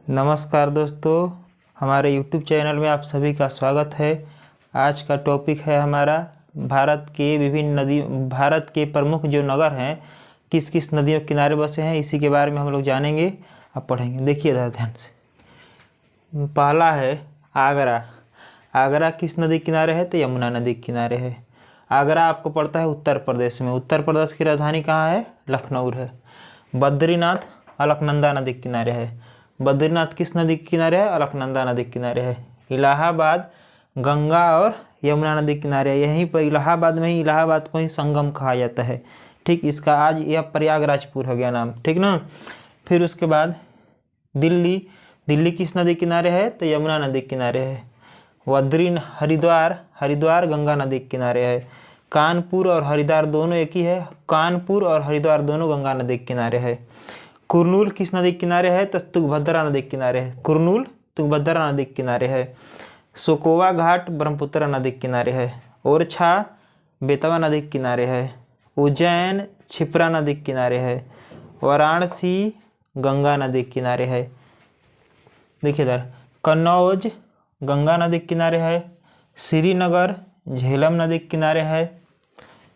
नमस्कार दोस्तों, हमारे YouTube चैनल में आप सभी का स्वागत है। आज का टॉपिक है हमारा भारत के प्रमुख जो नगर हैं किस किस नदियों के किनारे बसे हैं, इसी के बारे में हम लोग जानेंगे। आप पढ़ेंगे, देखिए ध्यान से। पहला है आगरा। आगरा किस नदी के किनारे है? तो यमुना नदी के किनारे है। आगरा आपको पड़ता है उत्तर प्रदेश में। उत्तर प्रदेश की राजधानी कहाँ है? लखनऊ है। बद्रीनाथ अलकनंदा नदी के किनारे है। बद्रीनाथ किस नदी के किनारे है? अलकनंदा नदी के किनारे है। इलाहाबाद गंगा और यमुना नदी के किनारे है। यहीं पर इलाहाबाद में ही इलाहाबाद को ही संगम कहा जाता है। ठीक, इसका आज यह प्रयागराजपुर हो गया नाम, ठीक ना। फिर उसके बाद दिल्ली। दिल्ली किस नदी के किनारे है? तो यमुना नदी के किनारे है। हरिद्वार गंगा नदी के किनारे है। कानपुर और हरिद्वार दोनों एक ही है। कानपुर और हरिद्वार दोनों गंगा नदी के किनारे है। कुरनूल किस नदी के किनारे है? तो तुंगभद्रा नदी के किनारे है। कुरनूल तुंगभद्रा नदी के किनारे है। सोकोवा घाट ब्रह्मपुत्र नदी के किनारे है। ओरछा बेतवा नदी के किनारे है। उज्जैन क्षिप्रा नदी के किनारे है। वाराणसी गंगा नदी के किनारे है। देखिए इधर कन्नौज गंगा नदी के किनारे है। श्रीनगर झेलम नदी के किनारे है।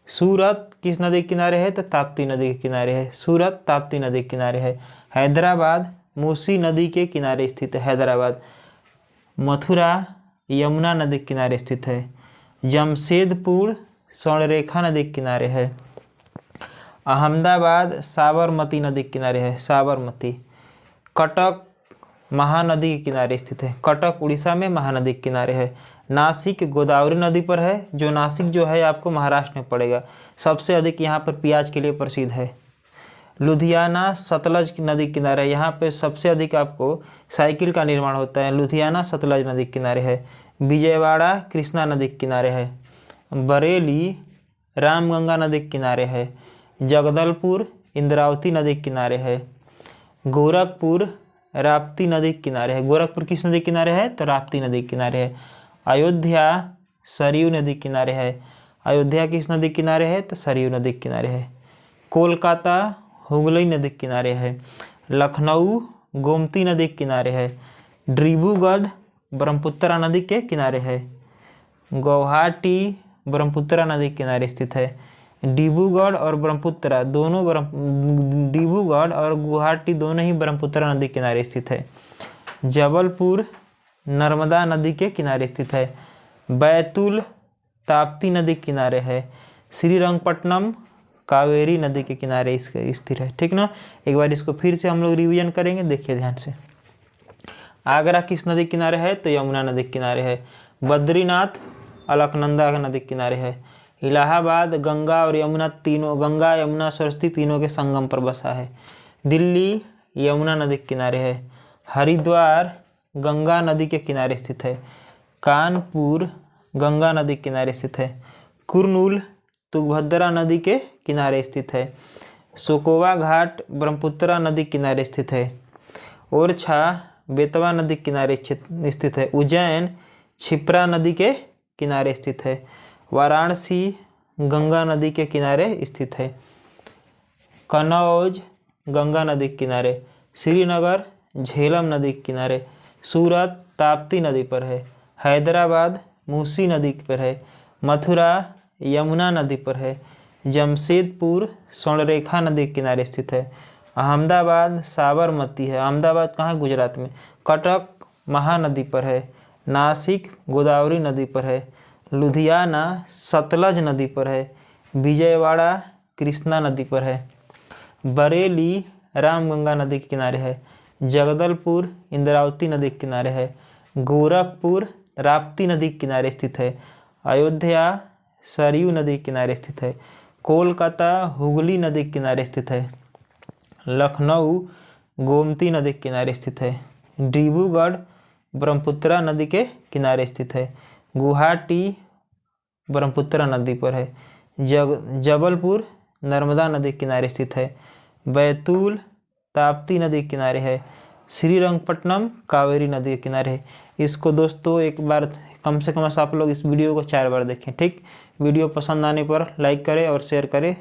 सूरत किस नदी के किनारे है? तो ताप्ती नदी के किनारे है। सूरत ताप्ती नदी के किनारे है। हैदराबाद मूसी नदी के किनारे स्थित है। हैदराबाद। मथुरा यमुना नदी के किनारे स्थित है। जमशेदपुर स्वर्णरेखा नदी के किनारे है। अहमदाबाद साबरमती नदी के किनारे है। साबरमती। कटक महानदी के किनारे स्थित है। कटक उड़ीसा में महानदी के किनारे है। नासिक गोदावरी नदी पर है। जो नासिक जो है आपको महाराष्ट्र में पड़ेगा। सबसे अधिक यहाँ पर प्याज के लिए प्रसिद्ध है। लुधियाना सतलज नदी के किनारे है। यहाँ पे सबसे अधिक आपको साइकिल का निर्माण होता है। लुधियाना सतलज नदी के किनारे है। विजयवाड़ा कृष्णा नदी के किनारे है। बरेली रामगंगा नदी के किनारे है। जगदलपुर इंद्रावती नदी के किनारे है। गोरखपुर राप्ती नदी के किनारे है। गोरखपुर किस नदी के किनारे है? तो राप्ती नदी के किनारे है। अयोध्या सरयू नदी के किनारे है। अयोध्या किस नदी के किनारे है? तो सरयू नदी के किनारे है। कोलकाता हुगली नदी के किनारे है। लखनऊ गोमती नदी के किनारे है। डिब्रूगढ़ ब्रह्मपुत्र नदी के किनारे है। गुवाहाटी ब्रह्मपुत्र नदी के किनारे स्थित है। डिब्रूगढ़ और गुवाहाटी दोनों ही ब्रह्मपुत्र नदी के किनारे स्थित है। जबलपुर नर्मदा नदी के किनारे स्थित है। बैतूल ताप्ती नदी के किनारे है। श्रीरंगपट्टनम कावेरी नदी के किनारे स्थित है। ठीक ना। एक बार इसको फिर से हम लोग रिवीजन करेंगे, देखिए ध्यान से। आगरा किस नदी के किनारे है? तो यमुना नदी के किनारे है। बद्रीनाथ अलकनंदा नदी के किनारे है। इलाहाबाद गंगा और यमुना तीनों, गंगा यमुना सरस्वती तीनों के संगम पर बसा है। दिल्ली यमुना नदी के किनारे है। हरिद्वार गंगा नदी के किनारे स्थित है। कानपुर गंगा नदी के किनारे स्थित है। कुरनूल तुंगभद्रा नदी के किनारे स्थित है। सोकोवा घाट ब्रह्मपुत्र नदी के किनारे स्थित है। ओरछा बेतवा नदी के किनारे स्थित है। उज्जैन क्षिप्रा नदी के किनारे स्थित है। वाराणसी गंगा नदी के किनारे स्थित है। कन्नौज गंगा नदी के किनारे। श्रीनगर झेलम नदी के किनारे। सूरत ताप्ती नदी पर है। हैदराबाद मूसी नदी पर है। मथुरा यमुना नदी पर है। जमशेदपुर स्वर्णरेखा नदी के किनारे स्थित है। अहमदाबाद साबरमती है। अहमदाबाद कहाँ? गुजरात में। कटक महानदी पर है। नासिक गोदावरी नदी पर है। लुधियाना सतलज नदी पर है। विजयवाड़ा कृष्णा नदी पर है। बरेली रामगंगा नदी के किनारे है। जगदलपुर इंद्रावती नदी के किनारे है। गोरखपुर राप्ती नदी के किनारे स्थित है। अयोध्या सरयू नदी के किनारे स्थित है। कोलकाता हुगली नदी के किनारे स्थित है। लखनऊ गोमती नदी के किनारे स्थित है। डिब्रूगढ़ ब्रह्मपुत्र नदी के किनारे स्थित है। गुवाहाटी ब्रह्मपुत्र नदी पर है। जबलपुर नर्मदा नदी के किनारे स्थित है। बैतूल ताप्ती नदी के किनारे है। श्रीरंगपट्टनम कावेरी नदी के किनारे है। इसको दोस्तों एक बार कम से कम आप लोग इस वीडियो को 4 बार देखें। ठीक, वीडियो पसंद आने पर लाइक करें और शेयर करें।